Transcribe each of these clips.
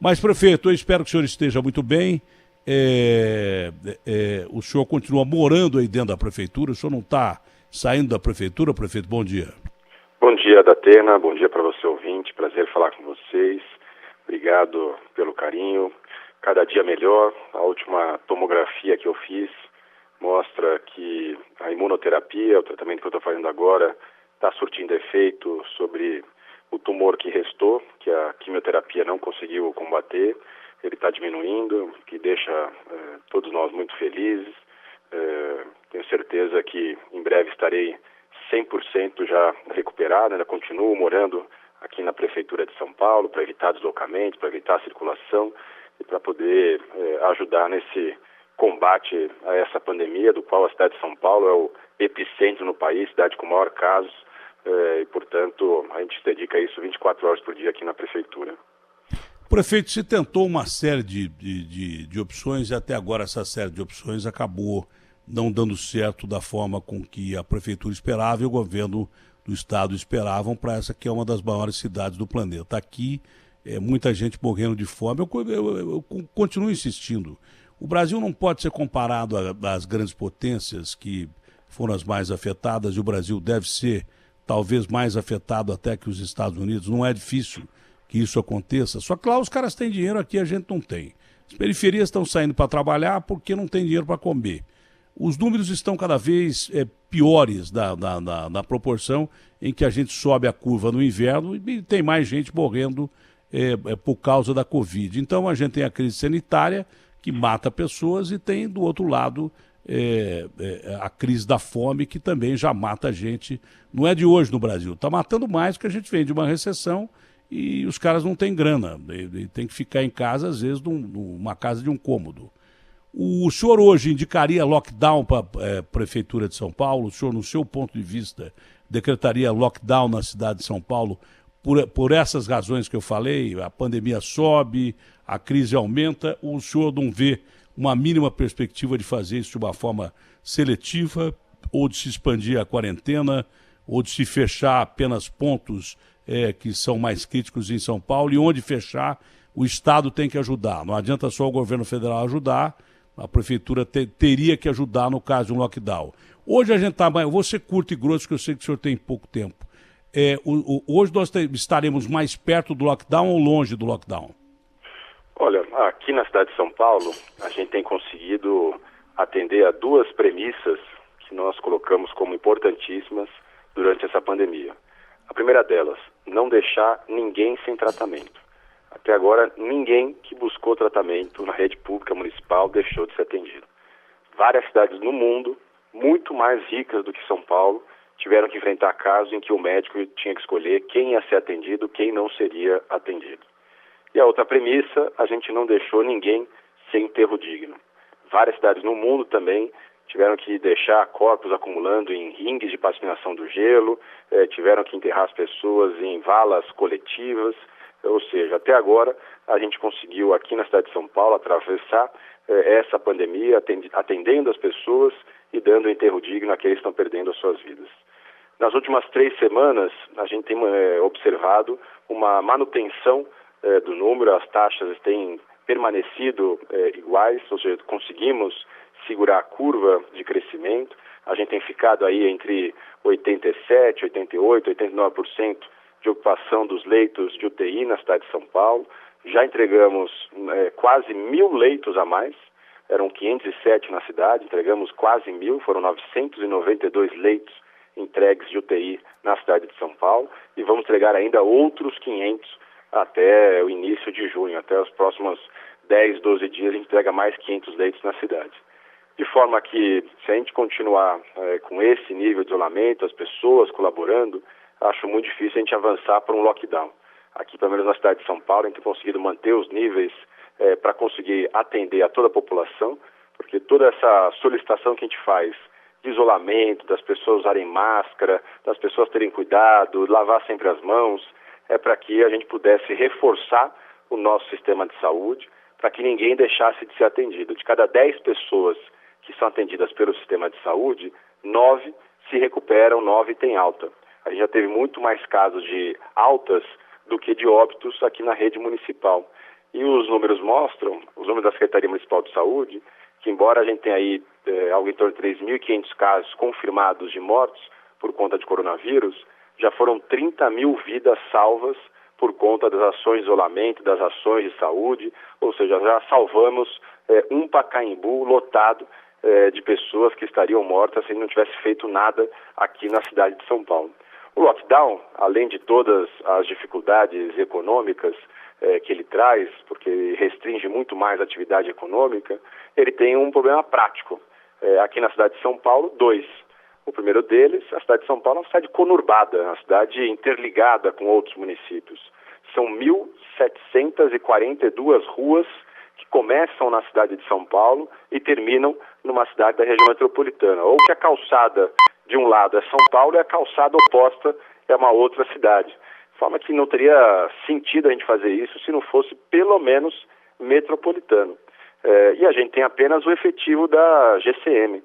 Mas, prefeito, eu espero que o senhor esteja muito bem. O senhor continua morando aí dentro da prefeitura, o senhor não está saindo da prefeitura, prefeito? Bom dia. Bom dia, Datena, bom dia para você, ouvinte, prazer falar com vocês, obrigado pelo carinho, cada dia melhor. A última tomografia que eu fiz mostra que a imunoterapia, o tratamento que eu estou fazendo agora, está surtindo efeito sobre o tumor que restou, que a quimioterapia não conseguiu combater. Ele está diminuindo, o que deixa todos nós muito felizes. Tenho certeza que em breve estarei 100% já recuperado. Ainda continuo morando aqui na Prefeitura de São Paulo para evitar deslocamentos, para evitar a circulação e para poder ajudar nesse combate a essa pandemia, do qual a cidade de São Paulo é o epicentro no país, cidade com maior casos, e, portanto, a gente se dedica a isso 24 horas por dia aqui na Prefeitura. Prefeito, se tentou uma série de opções e até agora essa série de opções acabou não dando certo da forma com que a Prefeitura esperava e o governo do Estado esperavam para essa que é uma das maiores cidades do planeta. Aqui, muita gente morrendo de fome. Eu continuo insistindo. O Brasil não pode ser comparado às grandes potências que foram as mais afetadas e o Brasil deve ser talvez mais afetado até que os Estados Unidos. Não é difícil que isso aconteça, só que lá os caras têm dinheiro, aqui a gente não tem. As periferias estão saindo para trabalhar porque não tem dinheiro para comer. Os números estão cada vez piores na proporção em que a gente sobe a curva no inverno e tem mais gente morrendo por causa da Covid. Então a gente tem a crise sanitária que mata pessoas e tem do outro lado a crise da fome que também já mata gente. Não é de hoje no Brasil, está matando mais porque a gente vem de uma recessão e os caras não têm grana, e tem que ficar em casa, às vezes, numa casa de um cômodo. O senhor hoje indicaria lockdown para a Prefeitura de São Paulo? O senhor, no seu ponto de vista, decretaria lockdown na cidade de São Paulo por essas razões que eu falei? A pandemia sobe, a crise aumenta, ou o senhor não vê uma mínima perspectiva de fazer isso de uma forma seletiva, ou de se expandir a quarentena, ou de se fechar apenas pontos que são mais críticos em São Paulo, e onde fechar, o Estado tem que ajudar. Não adianta só o governo federal ajudar, a Prefeitura teria que ajudar no caso de um lockdown. Hoje a gente está mais... Vou ser curto e grosso, que eu sei que o senhor tem pouco tempo. Hoje nós estaremos mais perto do lockdown ou longe do lockdown? Olha, aqui na cidade de São Paulo, a gente tem conseguido atender a duas premissas que nós colocamos como importantíssimas durante essa pandemia. A primeira delas, não deixar ninguém sem tratamento. Até agora, ninguém que buscou tratamento na rede pública municipal deixou de ser atendido. Várias cidades no mundo, muito mais ricas do que São Paulo, tiveram que enfrentar casos em que o médico tinha que escolher quem ia ser atendido, quem não seria atendido. E a outra premissa, a gente não deixou ninguém sem enterro digno. Várias cidades no mundo também tiveram que deixar corpos acumulando em ringues de patinação do gelo, tiveram que enterrar as pessoas em valas coletivas. Ou seja, até agora a gente conseguiu aqui na cidade de São Paulo atravessar essa pandemia, atendendo as pessoas e dando enterro digno àqueles que estão perdendo as suas vidas. Nas últimas 3 semanas, a gente tem observado uma manutenção do número, as taxas têm permanecido iguais, ou seja, conseguimos segurar a curva de crescimento. A gente tem ficado aí entre 87%, 88%, 89% de ocupação dos leitos de UTI na cidade de São Paulo. Já entregamos quase 1.000 leitos a mais, eram 507 na cidade, entregamos quase 1.000, foram 992 leitos entregues de UTI na cidade de São Paulo e vamos entregar ainda outros 500 até o início de junho, até os próximos 10, 12 dias a gente entrega mais 500 leitos na cidade. De forma que, se a gente continuar com esse nível de isolamento, as pessoas colaborando, acho muito difícil a gente avançar para um lockdown. Aqui, pelo menos na cidade de São Paulo, a gente tem conseguido manter os níveis para conseguir atender a toda a população, porque toda essa solicitação que a gente faz de isolamento, das pessoas usarem máscara, das pessoas terem cuidado, lavar sempre as mãos, é para que a gente pudesse reforçar o nosso sistema de saúde, para que ninguém deixasse de ser atendido. De cada 10 pessoas que são atendidas pelo sistema de saúde, 9 se recuperam, 9 têm alta. A gente já teve muito mais casos de altas do que de óbitos aqui na rede municipal. E os números mostram, os números da Secretaria Municipal de Saúde, que embora a gente tenha aí algo em torno de 3.500 casos confirmados de mortes por conta de coronavírus, já foram 30 mil vidas salvas por conta das ações de isolamento, das ações de saúde, ou seja, já salvamos um Pacaembu lotado de pessoas que estariam mortas se não tivesse feito nada aqui na cidade de São Paulo. O lockdown, além de todas as dificuldades econômicas que ele traz, porque ele restringe muito mais a atividade econômica, ele tem um problema prático. Aqui na cidade de São Paulo, 2. O primeiro deles, a cidade de São Paulo é uma cidade conurbada, uma cidade interligada com outros municípios. São 1.742 ruas que começam na cidade de São Paulo e terminam numa cidade da região metropolitana. Ou que a calçada de um lado é São Paulo e a calçada oposta é uma outra cidade. De forma que não teria sentido a gente fazer isso se não fosse pelo menos metropolitano. E a gente tem apenas o efetivo da GCM.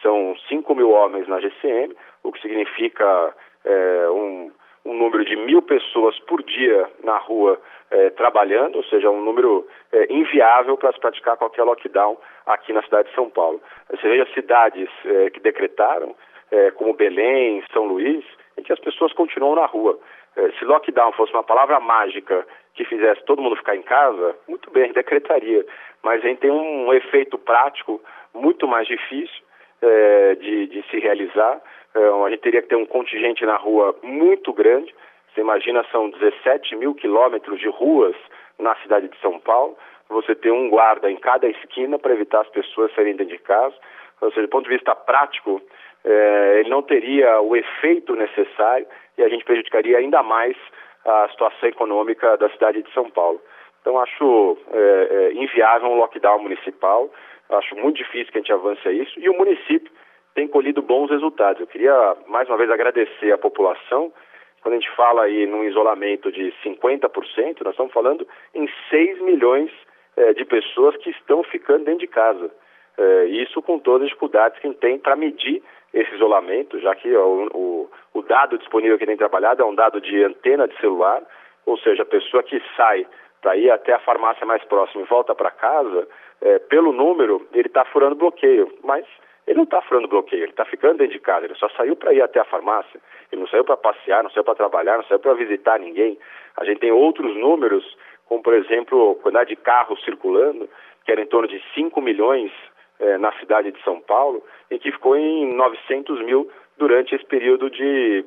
São 5 mil homens na GCM, o que significa um número de 1.000 pessoas por dia na rua trabalhando, ou seja, um número inviável para se praticar qualquer lockdown aqui na cidade de São Paulo. Você veja cidades que decretaram, como Belém, São Luís, em que as pessoas continuam na rua. Se lockdown fosse uma palavra mágica que fizesse todo mundo ficar em casa, muito bem, decretaria. Mas a gente tem um efeito prático muito mais difícil de se realizar. A gente teria que ter um contingente na rua muito grande. Você imagina, são 17 mil quilômetros de ruas na cidade de São Paulo. Você tem um guarda em cada esquina para evitar as pessoas saírem dentro de casa. Ou seja, do ponto de vista prático, ele não teria o efeito necessário e a gente prejudicaria ainda mais a situação econômica da cidade de São Paulo. Então, acho inviável um lockdown municipal. Acho muito difícil que a gente avance a isso. E o município tem colhido bons resultados. Eu queria, mais uma vez, agradecer à população. Quando a gente fala aí num isolamento de 50%, nós estamos falando em 6 milhões de pessoas que estão ficando dentro de casa. Isso com todas as dificuldades que a gente tem para medir esse isolamento, já que o dado disponível que tem trabalhado é um dado de antena de celular, ou seja, a pessoa que sai para ir até a farmácia mais próxima e volta para casa, pelo número, ele está furando bloqueio, mas ele não está furando bloqueio, ele está ficando dentro de casa, ele só saiu para ir até a farmácia, ele não saiu para passear, não saiu para trabalhar, não saiu para visitar ninguém. A gente tem outros números, como por exemplo, a quantidade de carros circulando, que era em torno de 5 milhões na cidade de São Paulo, e que ficou em 900 mil durante esse período de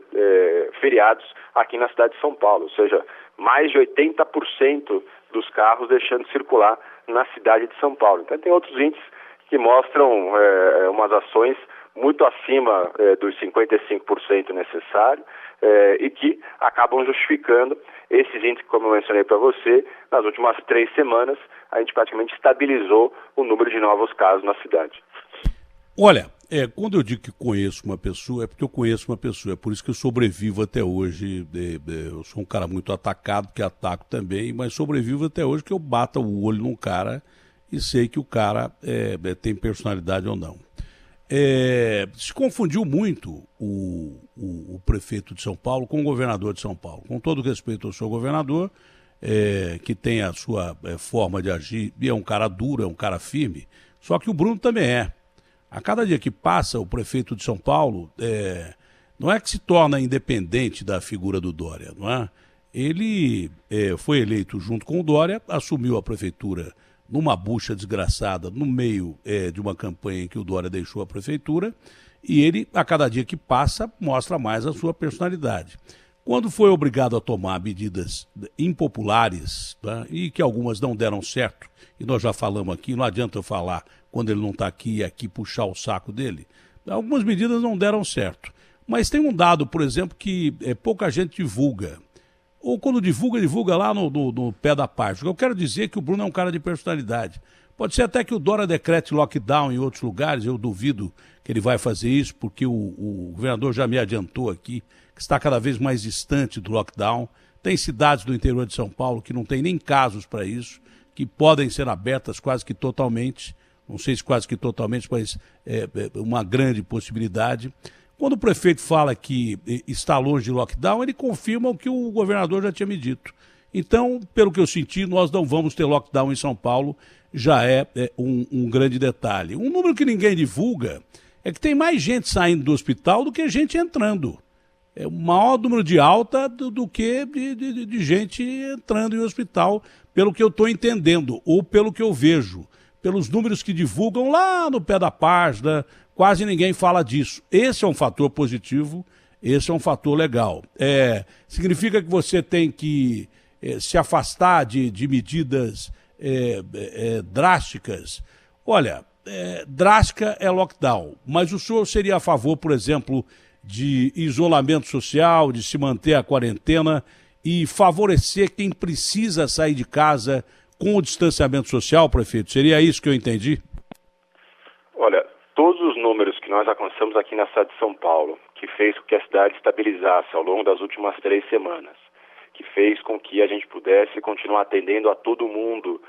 feriados aqui na cidade de São Paulo, ou seja, mais de 80% dos carros deixando de circular na cidade de São Paulo. Então tem outros índices que mostram umas ações muito acima dos 55% necessário e que acabam justificando esses índices, como eu mencionei para você. Nas últimas 3 semanas, a gente praticamente estabilizou o número de novos casos na cidade. Olha, quando eu digo que conheço uma pessoa, é porque eu conheço uma pessoa, é por isso que eu sobrevivo até hoje. Eu sou um cara muito atacado, que ataco também, mas sobrevivo até hoje que eu bato o olho num cara e sei que o cara tem personalidade ou não. Se confundiu muito o prefeito de São Paulo com o governador de São Paulo. Com todo respeito ao seu governador, que tem a sua forma de agir, e é um cara duro, é um cara firme, só que o Bruno também é. A cada dia que passa, o prefeito de São Paulo não é que se torna independente da figura do Dória, não é? Ele foi eleito junto com o Dória, assumiu a prefeitura numa bucha desgraçada, no meio de uma campanha em que o Dória deixou a prefeitura, e ele, a cada dia que passa, mostra mais a sua personalidade. Quando foi obrigado a tomar medidas impopulares, tá, e que algumas não deram certo, e nós já falamos aqui, não adianta eu falar quando ele não está aqui e aqui puxar o saco dele, algumas medidas não deram certo. Mas tem um dado, por exemplo, que pouca gente divulga. Ou quando divulga lá no pé da página. Eu quero dizer que o Bruno é um cara de personalidade. Pode ser até que o Dória decrete lockdown em outros lugares, eu duvido que ele vai fazer isso, porque o governador já me adiantou aqui, que está cada vez mais distante do lockdown. Tem cidades do interior de São Paulo que não tem nem casos para isso, que podem ser abertas quase que totalmente, não sei se quase que totalmente, mas uma grande possibilidade. Quando o prefeito fala que está longe de lockdown, ele confirma o que o governador já tinha me dito, Então, pelo que eu senti, nós não vamos ter lockdown em São Paulo, já é um grande detalhe. Um número que ninguém divulga é que tem mais gente saindo do hospital do que gente entrando. É o maior número de alta do que de gente entrando em hospital, pelo que eu estou entendendo, ou pelo que eu vejo. Pelos números que divulgam lá no pé da página, quase ninguém fala disso. Esse é um fator positivo, esse é um fator legal. Significa que você tem que se afastar de medidas drásticas. Olha, drástica é lockdown, mas o senhor seria a favor, por exemplo, de isolamento social, de se manter a quarentena e favorecer quem precisa sair de casa com o distanciamento social, prefeito? Seria isso que eu entendi? Olha, todos os números que nós alcançamos aqui na cidade de São Paulo, que fez com que a cidade estabilizasse ao longo das últimas 3 semanas, que fez com que a gente pudesse continuar atendendo a todo mundo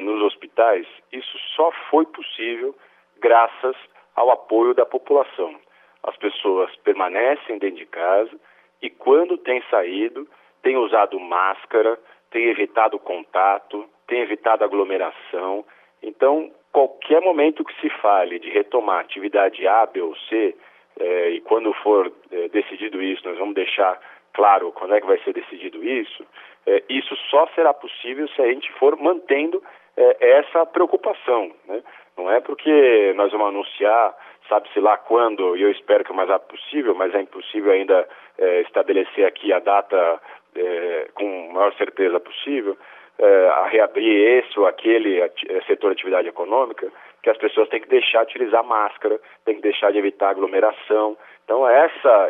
nos hospitais, isso só foi possível graças ao apoio da população. As pessoas permanecem dentro de casa e quando têm saído, têm usado máscara, têm evitado contato, têm evitado aglomeração. Então, qualquer momento que se fale de retomar atividade A, B ou C, e quando for decidido isso, nós vamos deixar claro quando é que vai ser decidido isso, isso só será possível se a gente for mantendo essa preocupação, né? Não é porque nós vamos anunciar, sabe-se lá quando, e eu espero que o mais rápido possível, mas é impossível ainda estabelecer aqui a data com a maior certeza possível, a reabrir esse ou aquele setor de atividade econômica, que as pessoas têm que deixar de utilizar máscara, têm que deixar de evitar aglomeração. Então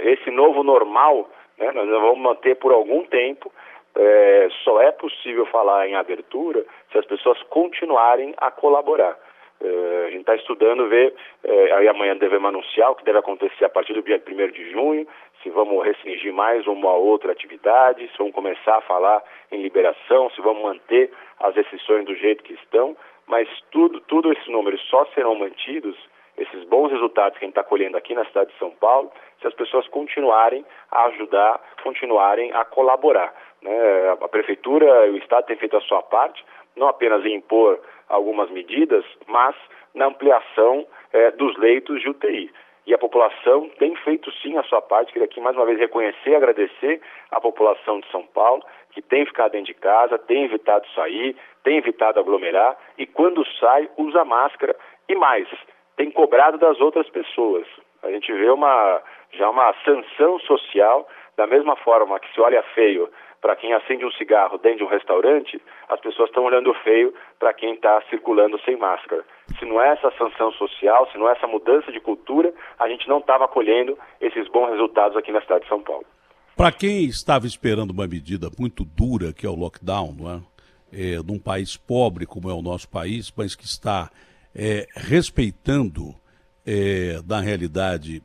esse novo normal, né, nós vamos manter por algum tempo. Só é possível falar em abertura se as pessoas continuarem a colaborar. A gente está estudando ver, aí amanhã devemos anunciar o que deve acontecer a partir do dia 1º de junho, se vamos restringir mais uma ou outra atividade, se vamos começar a falar em liberação, se vamos manter as restrições do jeito que estão, mas tudo esses números só serão mantidos, esses bons resultados que a gente está colhendo aqui na cidade de São Paulo, se as pessoas continuarem a ajudar, continuarem a colaborar, né? A Prefeitura e o Estado têm feito a sua parte, não apenas em impor algumas medidas, mas na ampliação dos leitos de UTI. E a população tem feito sim a sua parte. Queria aqui mais uma vez reconhecer e agradecer a população de São Paulo, que tem ficado dentro de casa, tem evitado sair, tem evitado aglomerar e quando sai usa máscara e mais, tem cobrado das outras pessoas. A gente vê já uma sanção social, da mesma forma que se olha feio para quem acende um cigarro dentro de um restaurante, as pessoas estão olhando feio para quem está circulando sem máscara. Se não é essa sanção social, se não é essa mudança de cultura, a gente não estava colhendo esses bons resultados aqui na cidade de São Paulo. Para quem estava esperando uma medida muito dura, que é o lockdown, não é? Num país pobre como é o nosso país, mas que está respeitando, na realidade,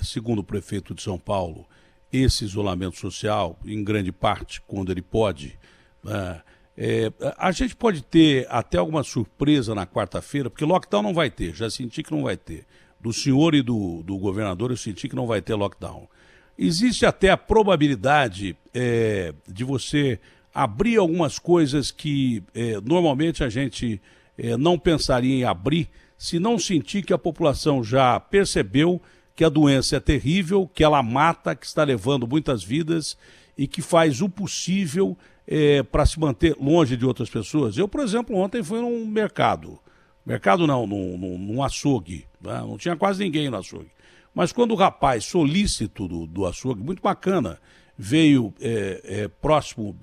segundo o prefeito de São Paulo, esse isolamento social, em grande parte, quando ele pode, a gente pode ter até alguma surpresa na quarta-feira, porque lockdown não vai ter, já senti que não vai ter. Do senhor e do governador eu senti que não vai ter lockdown. Existe até a probabilidade de você abrir algumas coisas que normalmente a gente não pensaria em abrir, se não sentir que a população já percebeu que a doença é terrível, que ela mata, que está levando muitas vidas e que faz o possível para se manter longe de outras pessoas. Eu, por exemplo, ontem fui num mercado não, num açougue, né? Não tinha quase ninguém no açougue. Mas quando o rapaz solícito do açougue, muito bacana, veio próximo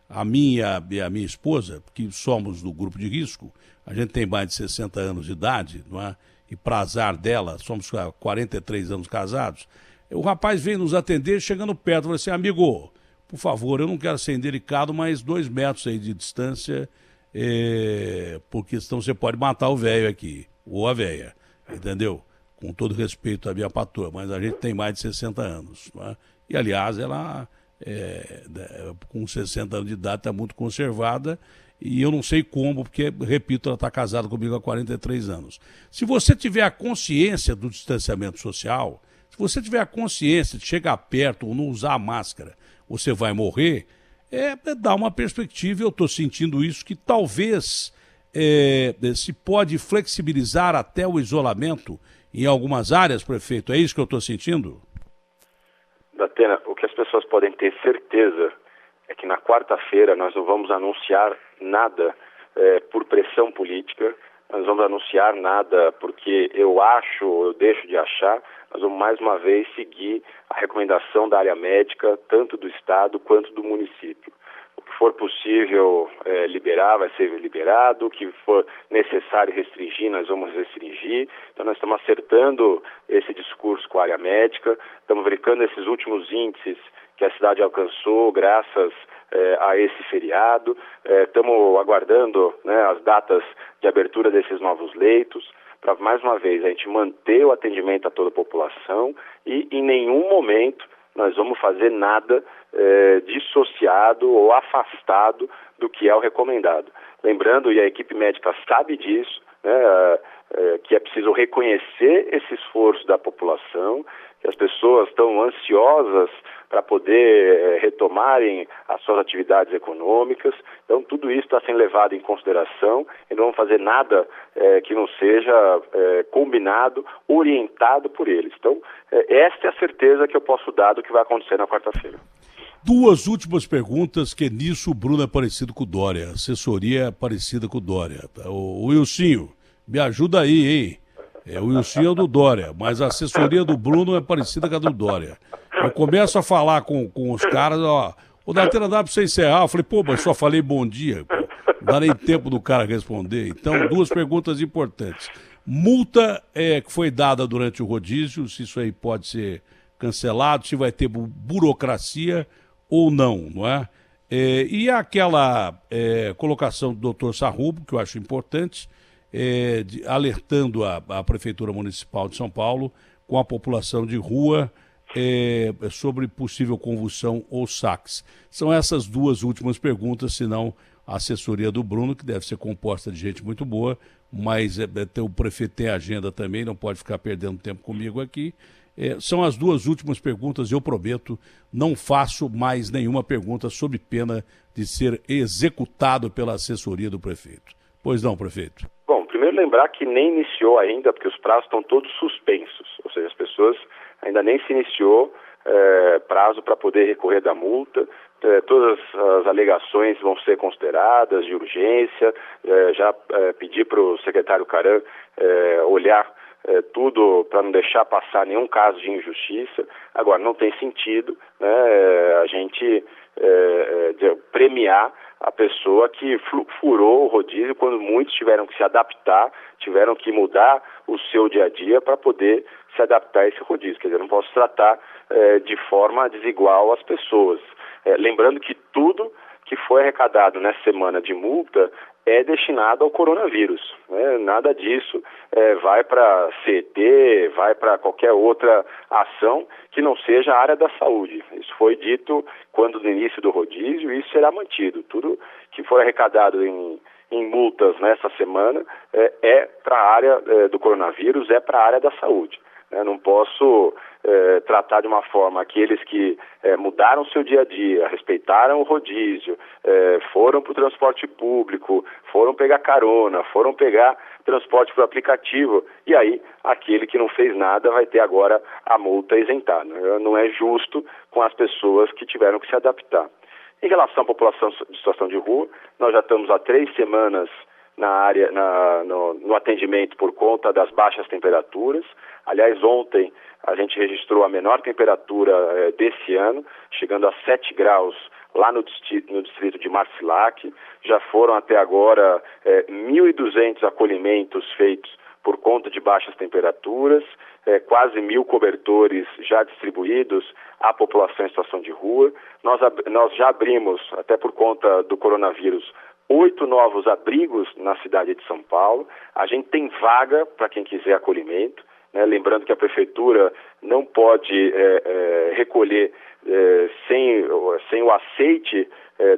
a mim e a minha esposa, que somos do grupo de risco, a gente tem mais de 60 anos de idade, não é? E para azar dela, somos 43 anos casados, o rapaz veio nos atender, chegando perto, falou assim: amigo, por favor, eu não quero ser indelicado, mas 2 metros aí de distância, porque senão você pode matar o velho aqui, ou a velha, entendeu? Com todo respeito à minha patroa, mas a gente tem mais de 60 anos, não é? E aliás, ela, com 60 anos de idade, está muito conservada. E eu não sei como, porque, repito, ela está casada comigo há 43 anos. Se você tiver a consciência do distanciamento social, se você tiver a consciência de chegar perto ou não usar a máscara, você vai morrer, dá uma perspectiva, eu estou sentindo isso, que talvez se pode flexibilizar até o isolamento em algumas áreas, prefeito. É isso que eu estou sentindo? Datena, o que as pessoas podem ter certeza é que na quarta-feira nós não vamos anunciar nada por pressão política, nós vamos anunciar nada porque eu acho ou eu deixo de achar, nós vamos mais uma vez seguir a recomendação da área médica, tanto do Estado quanto do município. O que for possível liberar, vai ser liberado, o que for necessário restringir, nós vamos restringir. Então nós estamos acertando esse discurso com a área médica, estamos verificando esses últimos índices que a cidade alcançou graças a esse feriado, estamos aguardando as datas de abertura desses novos leitos, para mais uma vez a gente manter o atendimento a toda a população e em nenhum momento nós vamos fazer nada dissociado ou afastado do que é o recomendado. Lembrando, e a equipe médica sabe disso, que é preciso reconhecer esse esforço da população, que as pessoas estão ansiosas para poder retomarem as suas atividades econômicas. Então, tudo isso está sendo levado em consideração e não vamos fazer nada que não seja combinado, orientado por eles. Então, esta é a certeza que eu posso dar do que vai acontecer na quarta-feira. Duas últimas perguntas, que nisso o Bruno é parecido com o Dória, a assessoria é parecida com o Dória. O Wilsinho, me ajuda aí, hein? O Wilsinho é o do Dória, mas a assessoria do Bruno é parecida com a do Dória. Eu começo a falar com os caras, o Datena dá para você encerrar. Eu falei, mas só falei bom dia. Pô. Não dá nem tempo do cara responder. Então, duas perguntas importantes. Multa que foi dada durante o rodízio, se isso aí pode ser cancelado, se vai ter burocracia ou não, não é? E aquela colocação do doutor Sarrubo, que eu acho importante, alertando a Prefeitura Municipal de São Paulo com a população de rua sobre possível convulsão ou saques. São essas duas últimas perguntas, senão a assessoria do Bruno, que deve ser composta de gente muito boa, mas o prefeito tem agenda também, não pode ficar perdendo tempo comigo aqui. São as duas últimas perguntas, eu prometo, não faço mais nenhuma pergunta sob pena de ser executado pela assessoria do prefeito. Pois não, prefeito? Bom, primeiro lembrar que nem iniciou ainda, porque os prazos estão todos suspensos, ou seja, as pessoas ainda nem se iniciou prazo para poder recorrer da multa, todas as alegações vão ser consideradas de urgência, já pedi para o secretário Caram olhar tudo para não deixar passar nenhum caso de injustiça. Agora, não tem sentido a gente premiar a pessoa que furou o rodízio quando muitos tiveram que se adaptar, tiveram que mudar o seu dia a dia para poder se adaptar a esse rodízio. Quer dizer, eu não posso tratar de forma desigual as pessoas. Lembrando que tudo que foi arrecadado nessa semana de multa é destinado ao coronavírus. Nada disso vai para CET, vai para qualquer outra ação que não seja a área da saúde. Isso foi dito quando no início do rodízio e isso será mantido. Tudo que for arrecadado em multas nessa semana é para a área do coronavírus, é para a área da saúde. Não posso tratar de uma forma aqueles que mudaram seu dia a dia, respeitaram o rodízio, foram para o transporte público, foram pegar carona, foram pegar transporte por aplicativo, e aí aquele que não fez nada vai ter agora a multa isentada. Não é justo com as pessoas que tiveram que se adaptar. Em relação à população de situação de rua, nós já estamos há 3 semanas na área, no atendimento por conta das baixas temperaturas. Aliás, ontem a gente registrou a menor temperatura desse ano, chegando a 7 graus lá no distrito de Marcilac. Já foram até agora 1.200 acolhimentos feitos por conta de baixas temperaturas, quase 1.000 cobertores já distribuídos à população em situação de rua. Nós já abrimos, até por conta do coronavírus, 8 novos abrigos na cidade de São Paulo. A gente tem vaga para quem quiser acolhimento, lembrando que a prefeitura não pode recolher sem o aceite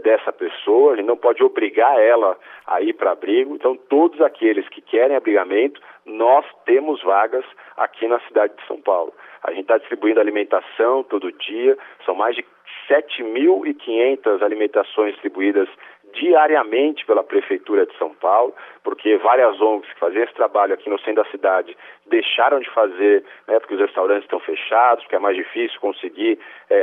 dessa pessoa, a gente não pode obrigar ela a ir para abrigo. Então, todos aqueles que querem abrigamento, nós temos vagas aqui na cidade de São Paulo. A gente está distribuindo alimentação todo dia, são mais de 7.500 alimentações distribuídas diariamente pela Prefeitura de São Paulo, porque várias ONGs que faziam esse trabalho aqui no centro da cidade deixaram de fazer, né, porque os restaurantes estão fechados, porque é mais difícil conseguir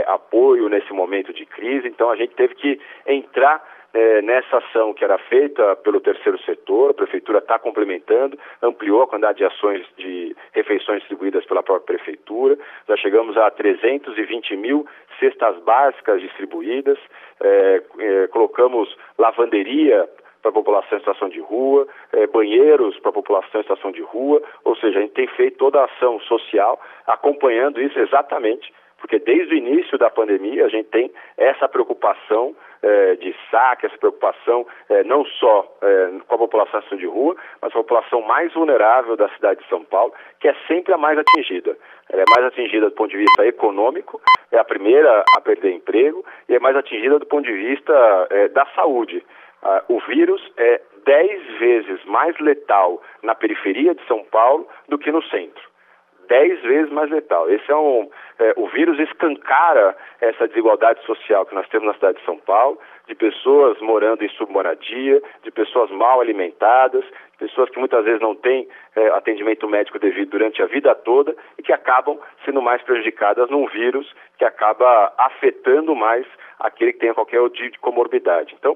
apoio nesse momento de crise. Então a gente teve que entrar nessa ação que era feita pelo terceiro setor. A Prefeitura está complementando, ampliou a quantidade de ações de refeições distribuídas pela própria Prefeitura. Já chegamos a 320 mil cestas básicas distribuídas, colocamos lavanderia para a população em situação de rua, banheiros para a população em situação de rua, ou seja, a gente tem feito toda a ação social acompanhando isso exatamente, porque desde o início da pandemia a gente tem essa preocupação de saque, essa preocupação não só com a população em situação de rua, mas com a população mais vulnerável da cidade de São Paulo, que é sempre a mais atingida. Ela é mais atingida do ponto de vista econômico, é a primeira a perder emprego, e é mais atingida do ponto de vista da saúde. O vírus é 10 vezes mais letal na periferia de São Paulo do que no centro. 10 vezes mais letal. Esse o vírus escancara essa desigualdade social que nós temos na cidade de São Paulo, de pessoas morando em submoradia, de pessoas mal alimentadas, de pessoas que muitas vezes não têm atendimento médico devido durante a vida toda e que acabam sendo mais prejudicadas num vírus que acaba afetando mais aquele que tem qualquer tipo de comorbidade. Então,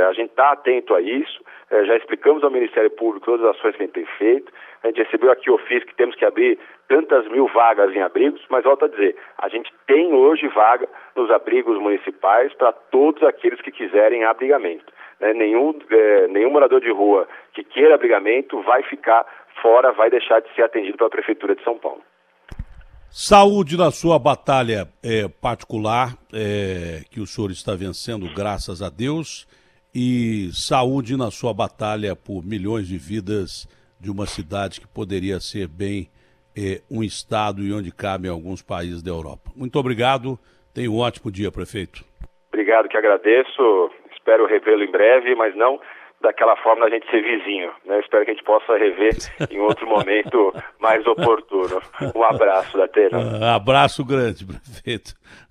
a gente está atento a isso, já explicamos ao Ministério Público todas as ações que a gente tem feito, a gente recebeu aqui o ofício que temos que abrir tantas mil vagas em abrigos, mas volto a dizer, a gente tem hoje vaga nos abrigos municipais para todos aqueles que quiserem abrigamento. Nenhum morador de rua que queira abrigamento vai ficar fora, vai deixar de ser atendido pela Prefeitura de São Paulo. Saúde na sua batalha particular, que o senhor está vencendo, graças a Deus, e saúde na sua batalha por milhões de vidas de uma cidade que poderia ser bem um estado e onde cabem alguns países da Europa. Muito obrigado, tenha um ótimo dia, prefeito. Obrigado, que agradeço, espero revê-lo em breve, mas não daquela forma da gente ser vizinho, né? Espero que a gente possa rever em outro momento mais oportuno. Um abraço, Datena. Abraço grande, prefeito.